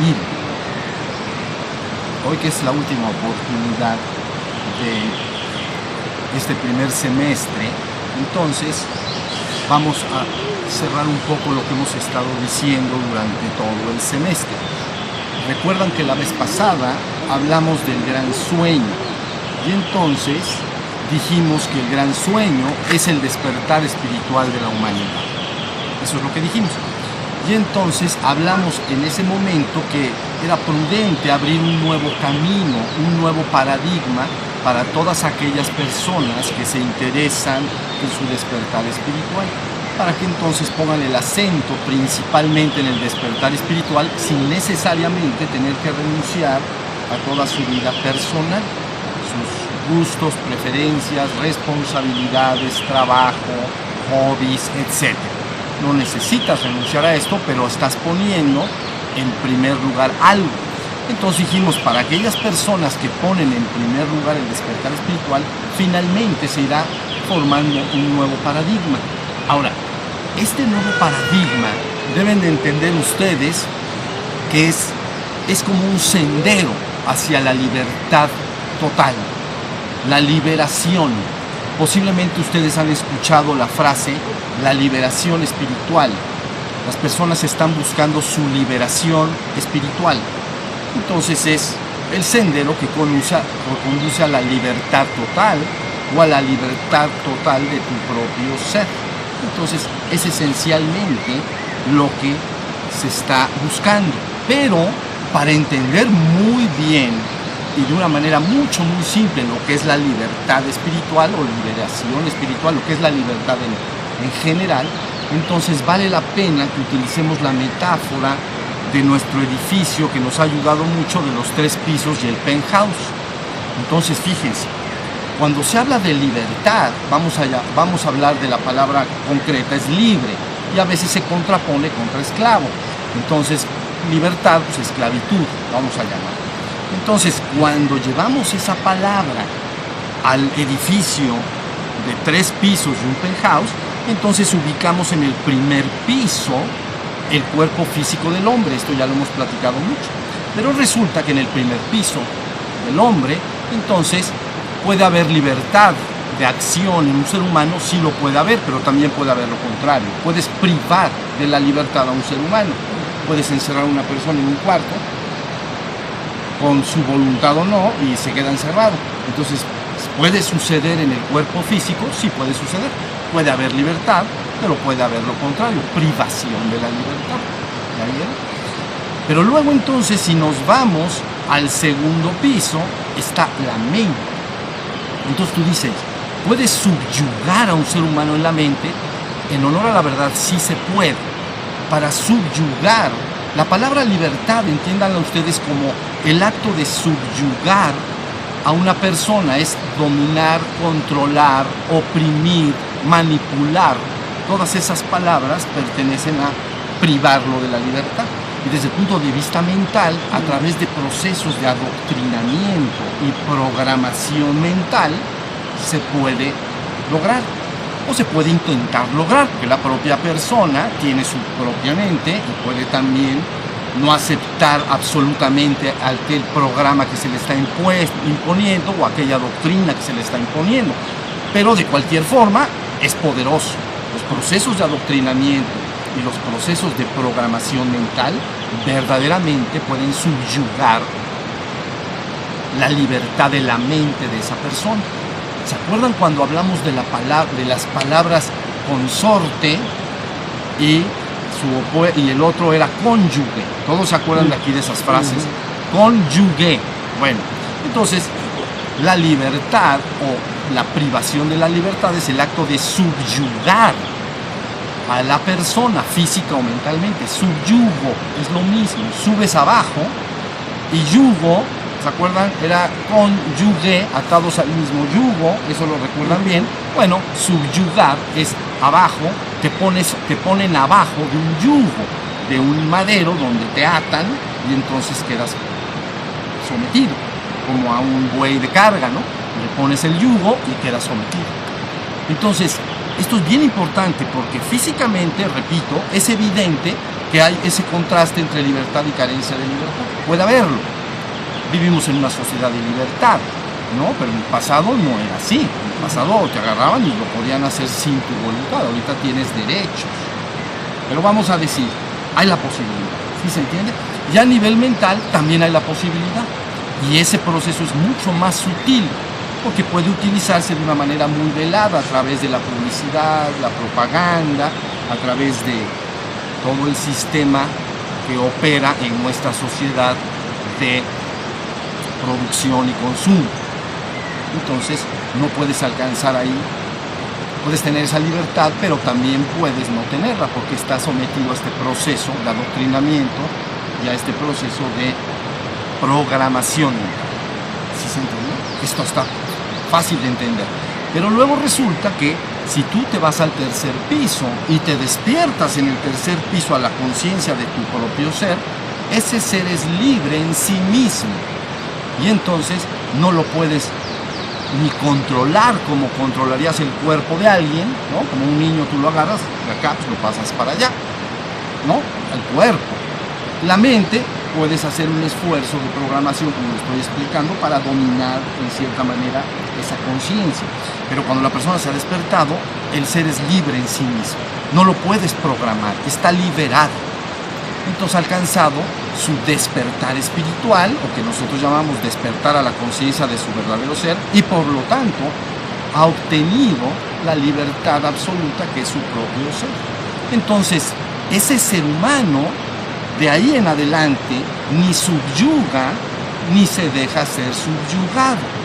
Miren, hoy que es la última oportunidad de este primer semestre, entonces vamos a cerrar un poco lo que hemos estado diciendo durante todo el semestre. Recuerdan que la vez pasada hablamos del gran sueño y entonces dijimos que el gran sueño es el despertar espiritual de la humanidad. Eso es lo que dijimos. Y entonces hablamos en ese momento que era prudente abrir un nuevo camino, un nuevo paradigma para todas aquellas personas que se interesan en su despertar espiritual, para que entonces pongan el acento principalmente en el despertar espiritual sin necesariamente tener que renunciar a toda su vida personal, sus gustos, preferencias, responsabilidades, trabajo, hobbies, etc. No necesitas renunciar a esto, pero estás poniendo en primer lugar algo. Entonces dijimos, para aquellas personas que ponen en primer lugar el despertar espiritual, finalmente se irá formando un nuevo paradigma. Ahora, este nuevo paradigma deben de entender ustedes que es como un sendero hacia la libertad total, la liberación. Posiblemente ustedes han escuchado la frase, la liberación espiritual. Las personas están buscando su liberación espiritual. Entonces es el sendero que conduce a la libertad total o a la libertad total de tu propio ser. Entonces es esencialmente lo que se está buscando. Pero para entender muy bien y de una manera muy simple lo que es la libertad espiritual o liberación espiritual, lo que es la libertad en general, entonces vale la pena que utilicemos la metáfora de nuestro edificio que nos ha ayudado mucho, de los 3 pisos y el penthouse. Entonces fíjense, cuando se habla de libertad, vamos a hablar de la palabra concreta, es libre, y a veces se contrapone contra esclavo. Entonces libertad, pues esclavitud, vamos a llamar. Entonces, cuando llevamos esa palabra al edificio de 3 pisos y un penthouse, entonces ubicamos en el primer piso el cuerpo físico del hombre. Esto ya lo hemos platicado mucho. Pero resulta que en el primer piso del hombre, entonces, puede haber libertad de acción en un ser humano, sí lo puede haber, pero también puede haber lo contrario. Puedes privar de la libertad a un ser humano. Puedes encerrar a una persona en un cuarto, con su voluntad o no, y se queda encerrado. Entonces, ¿puede suceder en el cuerpo físico? Sí puede suceder. Puede haber libertad, pero puede haber lo contrario, privación de la libertad. ¿Ya vieron? Pero luego entonces, si nos vamos al segundo piso, está la mente. Entonces tú dices, ¿puedes subyugar a un ser humano en la mente? En honor a la verdad, sí se puede. Para subyugar, la palabra libertad, entiéndanla ustedes como el acto de subyugar a una persona, es dominar, controlar, oprimir, manipular. Todas esas palabras pertenecen a privarlo de la libertad. Y desde el punto de vista mental, a través de procesos de adoctrinamiento y programación mental, se puede lograr. O se puede intentar lograr, porque la propia persona tiene su propia mente y puede también no aceptar absolutamente aquel programa que se le está imponiendo o aquella doctrina que se le está imponiendo. Pero de cualquier forma es poderoso. Los procesos de adoctrinamiento y los procesos de programación mental verdaderamente pueden subyugar la libertad de la mente de esa persona. ¿Se acuerdan cuando hablamos de las palabras consorte y el otro era cónyuge? ¿Todos se acuerdan de aquí de esas frases? Cónyuge. Bueno, entonces la libertad o la privación de la libertad es el acto de subyugar a la persona física o mentalmente. Subyugo es lo mismo, subes abajo, y yugo, ¿se acuerdan? Era cónyuge, atados al mismo yugo, eso lo recuerdan bien. Bueno, subyugar es abajo, te ponen abajo de un yugo, de un madero donde te atan y entonces quedas sometido, como a un buey de carga, ¿no? Le pones el yugo y quedas sometido. Entonces, esto es bien importante porque físicamente, repito, es evidente que hay ese contraste entre libertad y carencia de libertad. Puede haberlo. Vivimos en una sociedad de libertad, ¿no? Pero en el pasado no era así. En el pasado te agarraban y lo podían hacer sin tu voluntad. Ahorita tienes derechos. Pero vamos a decir, hay la posibilidad, ¿sí se entiende? Y a nivel mental también hay la posibilidad. Y ese proceso es mucho más sutil, porque puede utilizarse de una manera muy velada a través de la publicidad, la propaganda, a través de todo el sistema que opera en nuestra sociedad de producción y consumo. Entonces no puedes alcanzar ahí, puedes tener esa libertad, pero también puedes no tenerla porque estás sometido a este proceso de adoctrinamiento y a este proceso de programación. ¿Sí se entiende? Esto está fácil de entender. Pero luego resulta que si tú te vas al tercer piso y te despiertas en el tercer piso a la conciencia de tu propio ser, ese ser es libre en sí mismo. Y entonces no lo puedes ni controlar como controlarías el cuerpo de alguien, ¿no? Como un niño tú lo agarras, de acá pues lo pasas para allá, ¿no? Al cuerpo. La mente puedes hacer un esfuerzo de programación, como lo estoy explicando, para dominar en cierta manera esa conciencia. Pero cuando la persona se ha despertado, el ser es libre en sí mismo. No lo puedes programar, está liberado. Entonces ha alcanzado su despertar espiritual, o que nosotros llamamos despertar a la conciencia de su verdadero ser, y por lo tanto ha obtenido la libertad absoluta que es su propio ser. Entonces, ese ser humano, de ahí en adelante, ni subyuga, ni se deja ser subyugado,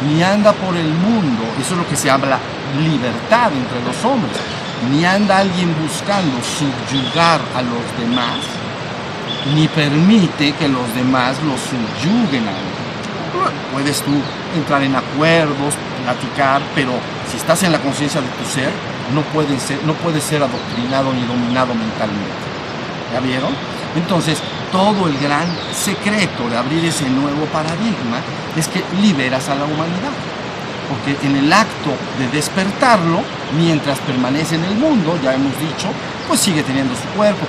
ni anda por el mundo, eso es lo que se habla libertad entre los hombres, ni anda alguien buscando subyugar a los demás, ni permite que los demás lo subyuguen a él. Puedes tú entrar en acuerdos, platicar, pero si estás en la conciencia de tu ser, no puedes ser adoctrinado ni dominado mentalmente. ¿Ya vieron? Entonces, todo el gran secreto de abrir ese nuevo paradigma es que liberas a la humanidad. Porque en el acto de despertarlo, mientras permanece en el mundo, ya hemos dicho, pues sigue teniendo su cuerpo,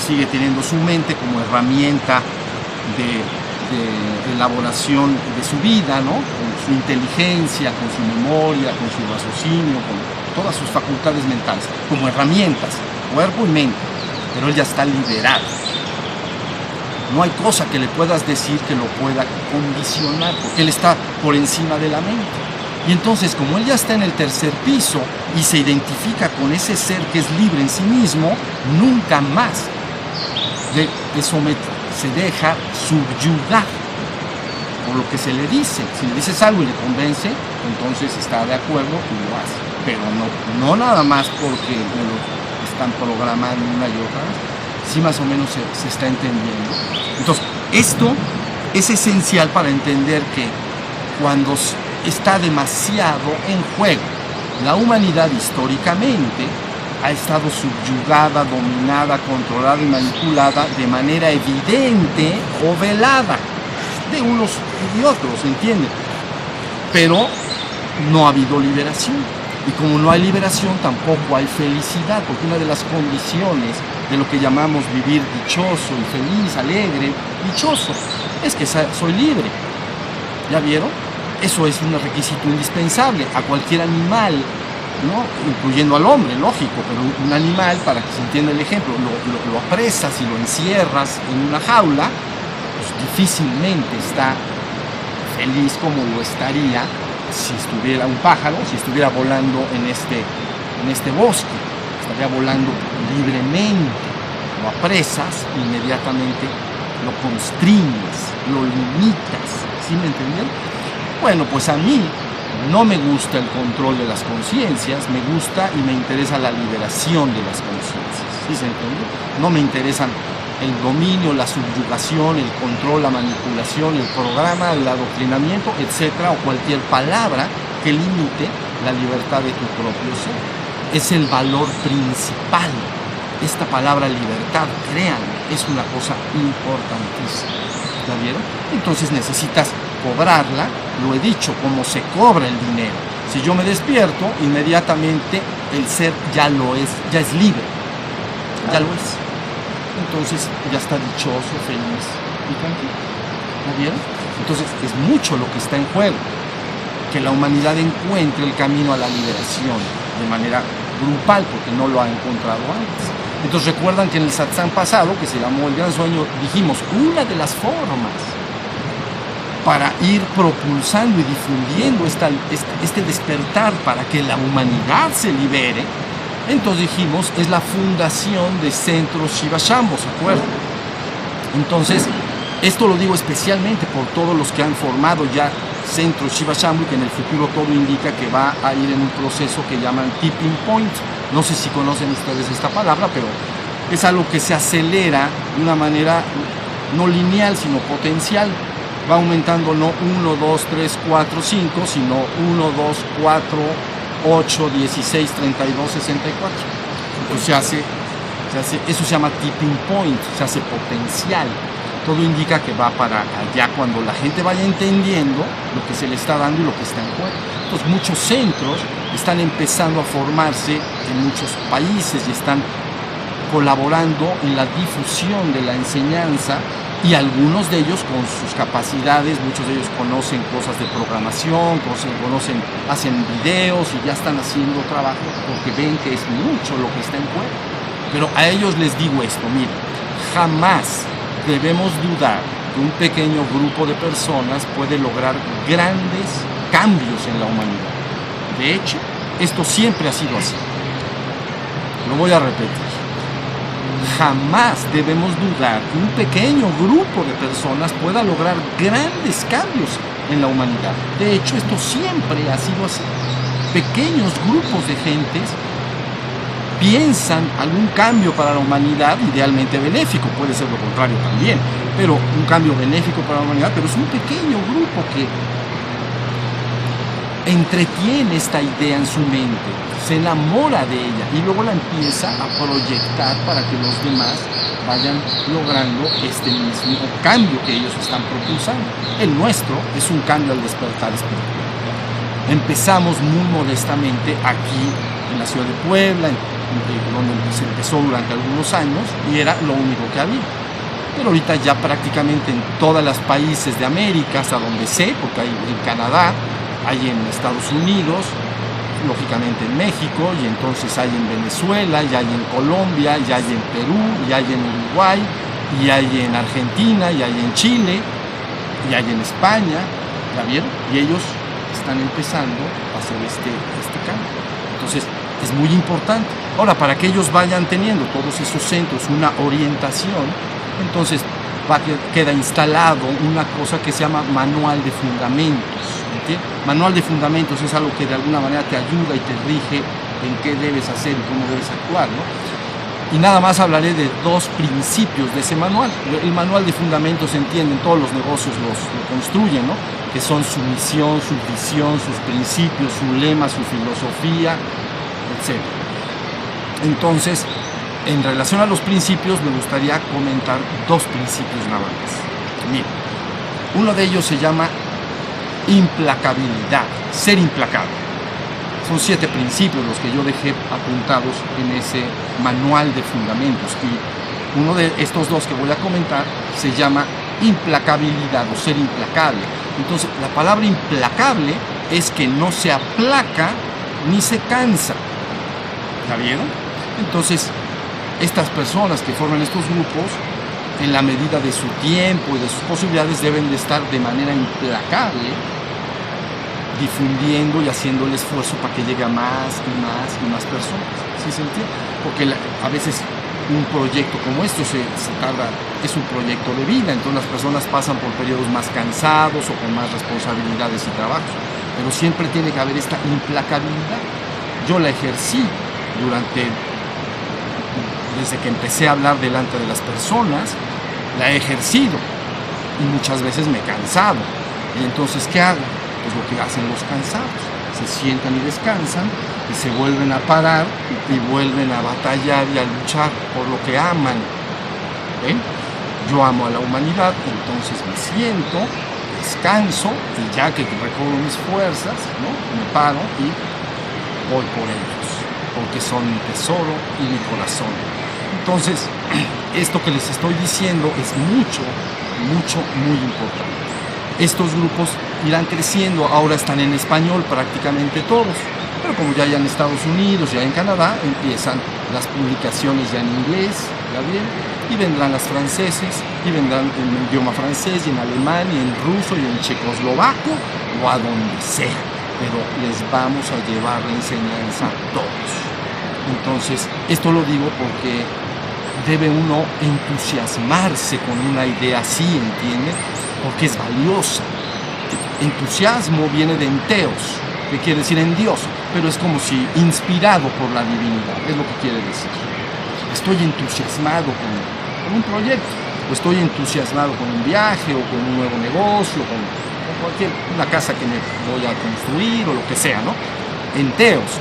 sigue teniendo su mente como herramienta de elaboración de su vida, ¿no? Con su inteligencia, con su memoria, con su raciocinio, con todas sus facultades mentales, como herramientas, cuerpo y mente. Pero él ya está liberado. No hay cosa que le puedas decir que lo pueda condicionar, porque él está por encima de la mente. Y entonces, como él ya está en el tercer piso y se identifica con ese ser que es libre en sí mismo, nunca más se deja subyugar por lo que se le dice. Si le dices algo y le convence, entonces está de acuerdo y lo hace. Pero no nada más porque lo están programando una y otra vez. Sí, más o menos se está entendiendo. Entonces, esto es esencial para entender que cuando está demasiado en juego, la humanidad históricamente ha estado subyugada, dominada, controlada y manipulada de manera evidente o velada, de unos y de otros, ¿entienden? Pero no ha habido liberación. Y como no hay liberación, tampoco hay felicidad, porque una de las condiciones de lo que llamamos vivir dichoso y feliz, alegre, dichoso, es que soy libre. ¿Ya vieron? Eso es un requisito indispensable a cualquier animal, ¿no? Incluyendo al hombre, lógico, pero un animal, para que se entienda el ejemplo, lo apresas y lo encierras en una jaula, pues difícilmente está feliz como lo estaría si estuviera un pájaro, si estuviera volando en este bosque, estaría volando libremente. Lo apresas, inmediatamente lo constriñes, lo limitas. ¿Sí me entienden? Bueno, pues a mí no me gusta el control de las conciencias, me gusta y me interesa la liberación de las conciencias. ¿Sí se entiende? No me interesan el dominio, la subyugación, el control, la manipulación, el programa, el adoctrinamiento, etcétera, o cualquier palabra que limite la libertad de tu propio ser. Es el valor principal. Esta palabra libertad, créanme, es una cosa importantísima. ¿Ya vieron? Entonces necesitas cobrarla, lo he dicho, como se cobra el dinero. Si yo me despierto, inmediatamente el ser ya es libre. Ya lo es. entonces ya está dichoso, feliz y tranquilo. ¿La vieron? Entonces es mucho lo que está en juego, que la humanidad encuentre el camino a la liberación de manera grupal, porque no lo ha encontrado antes. Entonces recuerdan que en el satsang pasado, que se llamó El Gran Sueño, dijimos, una de las formas para ir propulsando y difundiendo este despertar para que la humanidad se libere, entonces dijimos, es la fundación de Centro Shiva Shambhu, ¿se acuerdan? Entonces, esto lo digo especialmente por todos los que han formado ya Centro Shiva Shambhu, y que en el futuro todo indica que va a ir en un proceso que llaman tipping point. No sé si conocen ustedes esta palabra, pero es algo que se acelera de una manera no lineal, sino potencial. Va aumentando no 1, 2, 3, 4, 5, sino 1, 2, 4, 8, 16, 32, 64. Entonces eso se llama tipping point, se hace potencial. Todo indica que va para allá cuando la gente vaya entendiendo lo que se le está dando y lo que está en juego. Entonces muchos centros están empezando a formarse en muchos países y están colaborando en la difusión de la enseñanza, y algunos de ellos con sus capacidades, muchos de ellos conocen cosas de programación, hacen videos y ya están haciendo trabajo porque ven que es mucho lo que está en juego. Pero a ellos les digo esto, miren, jamás debemos dudar que un pequeño grupo de personas puede lograr grandes cambios en la humanidad. De hecho, esto siempre ha sido así. Lo voy a repetir. Jamás debemos dudar que un pequeño grupo de personas pueda lograr grandes cambios en la humanidad. De hecho, esto siempre ha sido así. Pequeños grupos de gentes piensan algún cambio para la humanidad, idealmente benéfico, puede ser lo contrario también, pero un cambio benéfico para la humanidad, pero es un pequeño grupo que entretiene esta idea en su mente, se enamora de ella y luego la empieza a proyectar para que los demás vayan logrando este mismo cambio que ellos están propulsando. El nuestro es un cambio al despertar espiritual. Empezamos muy modestamente aquí en la ciudad de Puebla, donde se empezó durante algunos años y era lo único que había. Pero ahorita ya prácticamente en todos los países de América, hasta donde sé, porque hay en Canadá, hay en Estados Unidos, lógicamente en México, y entonces hay en Venezuela, y hay en Colombia, y hay en Perú, y hay en Uruguay, y hay en Argentina, y hay en Chile, y hay en España, ¿ya vieron? Y ellos están empezando a hacer este cambio. Entonces, es muy importante. Ahora, para que ellos vayan teniendo todos esos centros una orientación, entonces queda instalado una cosa que se llama manual de fundamentos. ¿Entiendes? Manual de fundamentos es algo que de alguna manera te ayuda y te rige en qué debes hacer y cómo debes actuar, ¿no? Y nada más hablaré de dos principios de ese manual. El manual de fundamentos se entiende, en todos los negocios lo construyen, ¿no? Que son su misión, su visión, sus principios, su lema, su filosofía, etc. Entonces, en relación a los principios, me gustaría comentar dos principios nada más. Miren, uno de ellos se llama implacabilidad, ser implacable. Son 7 principios los que yo dejé apuntados en ese manual de fundamentos, y uno de estos dos que voy a comentar se llama implacabilidad o ser implacable. Entonces, la palabra implacable es que no se aplaca ni se cansa. ¿Ya vieron? Entonces, estas personas que forman estos grupos, en la medida de su tiempo y de sus posibilidades, deben de estar de manera implacable difundiendo y haciendo el esfuerzo para que llegue a más y más y más personas. ¿Sí se entiende? Porque a veces un proyecto como esto se tarda, es un proyecto de vida, entonces las personas pasan por periodos más cansados o con más responsabilidades y trabajos, pero siempre tiene que haber esta implacabilidad. Yo la ejercí desde que empecé a hablar delante de las personas, la he ejercido y muchas veces me he cansado. Y entonces, ¿qué hago? Pues lo que hacen los cansados, se sientan y descansan y se vuelven a parar y vuelven a batallar y a luchar por lo que aman. ¿Ven? Yo amo a la humanidad, entonces me siento, descanso y ya que recobro mis fuerzas, ¿no? Me paro y voy por ellos, porque son mi tesoro y mi corazón. Entonces, esto que les estoy diciendo es muy importante. Estos grupos irán creciendo, ahora están en español prácticamente todos, pero como ya en Estados Unidos, ya en Canadá, empiezan las publicaciones ya en inglés, ¿ya bien? Y vendrán las franceses, y vendrán en el idioma francés, y en alemán, y en ruso, y en checoslovaco, o a donde sea, pero les vamos a llevar la enseñanza a todos. Entonces, esto lo digo porque debe uno entusiasmarse con una idea así, ¿entiende? Porque es valiosa. Entusiasmo viene de enteos, que quiere decir en Dios, pero es como si inspirado por la divinidad, es lo que quiere decir. Estoy entusiasmado con un proyecto, o estoy entusiasmado con un viaje, o con un nuevo negocio, con una casa que me voy a construir, o lo que sea, ¿no? Enteos,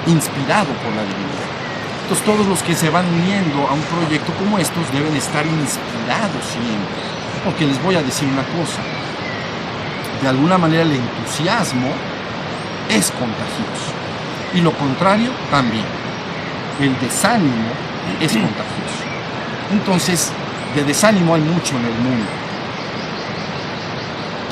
inspirado por la divinidad. Entonces todos los que se van uniendo a un proyecto como estos deben estar inspirados siempre, porque les voy a decir una cosa, de alguna manera el entusiasmo es contagioso, y lo contrario también, el desánimo es contagioso. Entonces, de desánimo hay mucho en el mundo.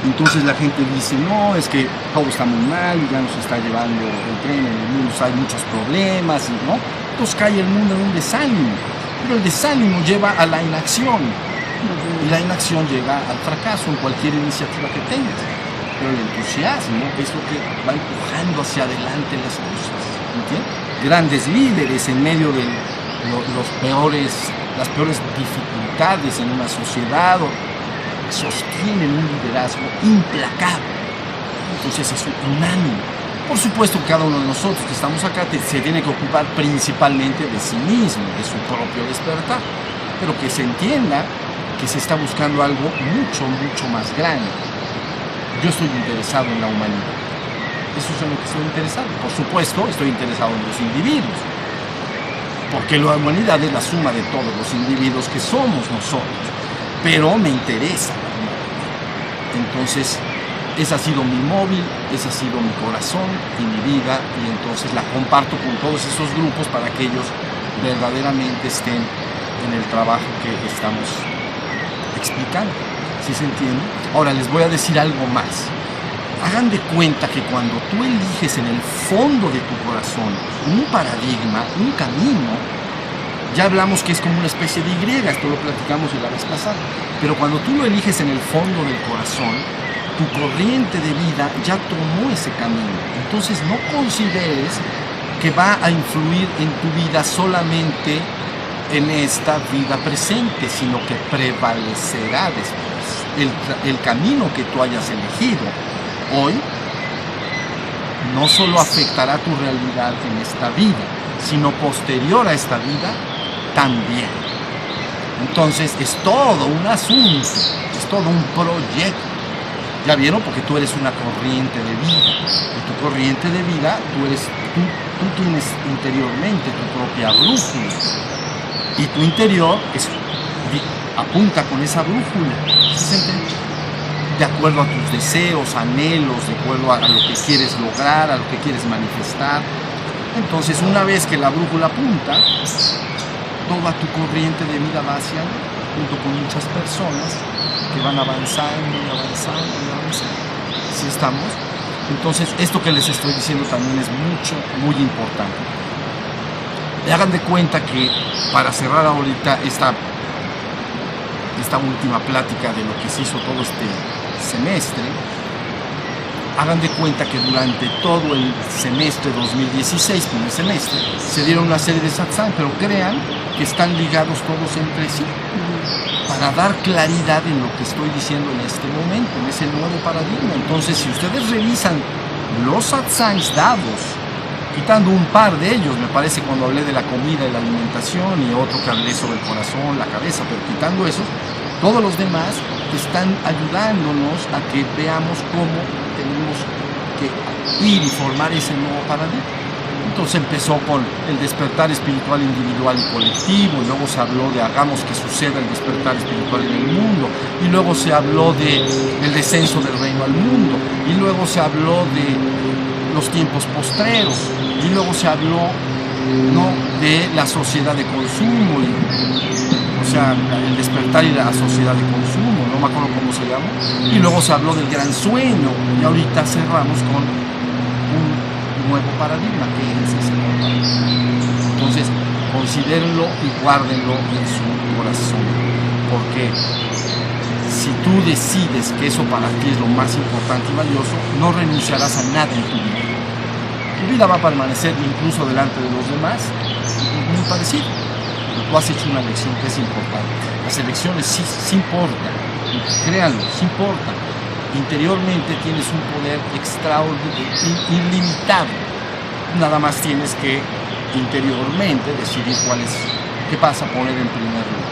Entonces la gente dice, no, es que todo está muy mal, ya nos está llevando el tren en el mundo, hay muchos problemas, ¿no? Entonces cae el mundo en un desánimo, pero el desánimo lleva a la inacción, y la inacción llega al fracaso en cualquier iniciativa que tengas. Pero el entusiasmo es lo que va empujando hacia adelante las cosas, ¿entiendes? Grandes líderes en medio de las peores dificultades en una sociedad sostienen un liderazgo implacable. Entonces es unánime. Por supuesto, cada uno de nosotros que estamos acá se tiene que ocupar principalmente de sí mismo, de su propio despertar, pero que se entienda que se está buscando algo mucho más grande. Yo estoy interesado en la humanidad. Eso es en lo que estoy interesado. Por supuesto, estoy interesado en los individuos, porque la humanidad es la suma de todos los individuos que somos nosotros, pero me interesa la humanidad. Entonces, ese ha sido mi móvil, ese ha sido mi corazón y mi vida, y entonces la comparto con todos esos grupos para que ellos verdaderamente estén en el trabajo que estamos explicando. ¿Sí se entiende? Ahora les voy a decir algo más. Hagan de cuenta que cuando tú eliges en el fondo de tu corazón un paradigma, un camino, ya hablamos que es como una especie de Y, esto lo platicamos la vez pasada, pero cuando tú lo eliges en el fondo del corazón, tu corriente de vida ya tomó ese camino. Entonces no consideres que va a influir en tu vida solamente en esta vida presente, sino que prevalecerá después. El camino que tú hayas elegido hoy no solo afectará tu realidad en esta vida, sino posterior a esta vida también. Entonces es todo un asunto, es todo un proyecto. ¿Ya vieron? Porque tú eres una corriente de vida. Y tu corriente de vida, tú tienes interiormente tu propia brújula. Y tu interior apunta con esa brújula, de acuerdo a tus deseos, anhelos, de acuerdo a lo que quieres lograr, a lo que quieres manifestar. Entonces, una vez que la brújula apunta, toda tu corriente de vida va hacia allá, junto con muchas personas que van avanzando y avanzando y avanzando. ¿Sí estamos? Entonces, esto que les estoy diciendo también es muy importante. Y hagan de cuenta que, para cerrar ahorita esta última plática de lo que se hizo todo este semestre, hagan de cuenta que durante todo el semestre 2016, primer semestre, se dieron una serie de satsang, pero crean que están ligados todos entre sí, para dar claridad en lo que estoy diciendo en este momento, en ese nuevo paradigma. Entonces, si ustedes revisan los satsangs dados, quitando un par de ellos, me parece, cuando hablé de la comida y la alimentación, y otro que hablé sobre el corazón, la cabeza, pero quitando esos, todos los demás están ayudándonos a que veamos cómo tenemos que ir y formar ese nuevo paradigma. Entonces empezó con el despertar espiritual individual y colectivo, y luego se habló de hagamos que suceda el despertar espiritual en el mundo, y luego se habló del descenso del reino al mundo, y luego se habló de los tiempos postreros, y luego se habló ¿no?, de la sociedad de consumo, o sea, el despertar y la sociedad de consumo, no me acuerdo cómo se llama, y luego se habló del gran sueño, y ahorita cerramos con un nuevo paradigma, que es ese nuevo paradigma. Entonces, considérenlo y guárdenlo en su corazón, porque si tú decides que eso para ti es lo más importante y valioso, no renunciarás a nada en tu vida. Tu vida va a permanecer incluso delante de los demás, muy parecido. Pero tú has hecho una elección que es importante. Las elecciones sí importan, créanlo, sí importan. Interiormente tienes un poder extraordinario, ilimitado. Nada más tienes que interiormente decidir qué vas a poner en primer lugar.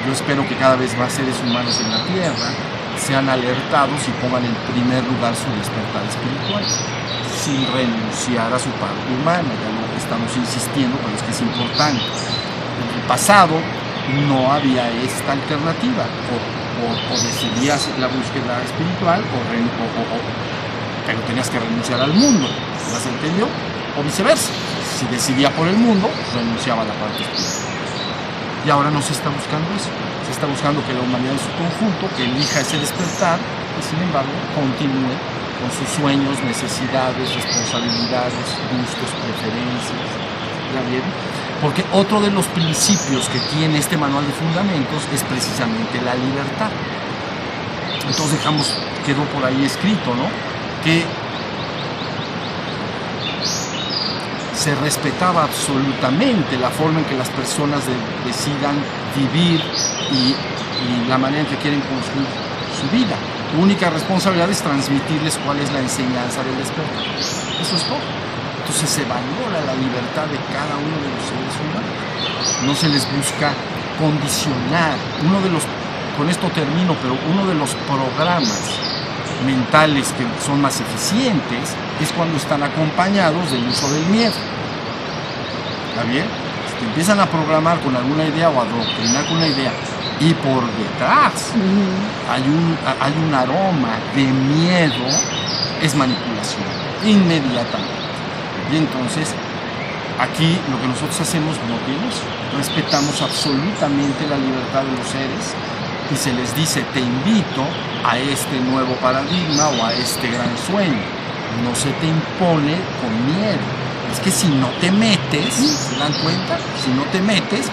Yo espero que cada vez más seres humanos en la Tierra sean alertados y pongan en primer lugar su despertar espiritual, sin renunciar a su parte humana. Ya lo estamos insistiendo, pero es que es importante. En el pasado no había esta alternativa, o decidías la búsqueda espiritual, pero tenías que renunciar al mundo, ¿me has entendido? O viceversa, si decidía por el mundo, renunciaba a la parte espiritual. Y ahora no se está buscando eso, se está buscando que la humanidad en su conjunto, que elija ese despertar, y sin embargo continúe con sus sueños, necesidades, responsabilidades, gustos, preferencias. ¿Ya bien? Porque otro de los principios que tiene este manual de fundamentos es precisamente la libertad. Entonces quedó por ahí escrito, ¿no?, que se respetaba absolutamente la forma en que las personas decidan vivir y la manera en que quieren construir su vida. Tu única responsabilidad es transmitirles cuál es la enseñanza del despertar. Eso es todo. Entonces se valora la libertad de cada uno de los seres humanos. No se les busca condicionar. Con esto termino, pero uno de los programas mentales que son más eficientes es cuando están acompañados del uso del miedo. ¿Está bien? Si te empiezan a programar con alguna idea o a adoctrinar con una idea y por detrás hay un aroma de miedo, es manipulación inmediatamente. Y entonces aquí lo que nosotros hacemos respetamos absolutamente la libertad de los seres, y se les dice: te invito a este nuevo paradigma o a este gran sueño. No se te impone con miedo. Es que si no te metes, ¿se dan cuenta? Si no te metes,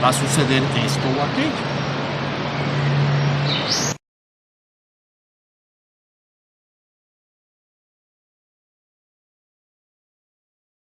va a suceder esto o aquello.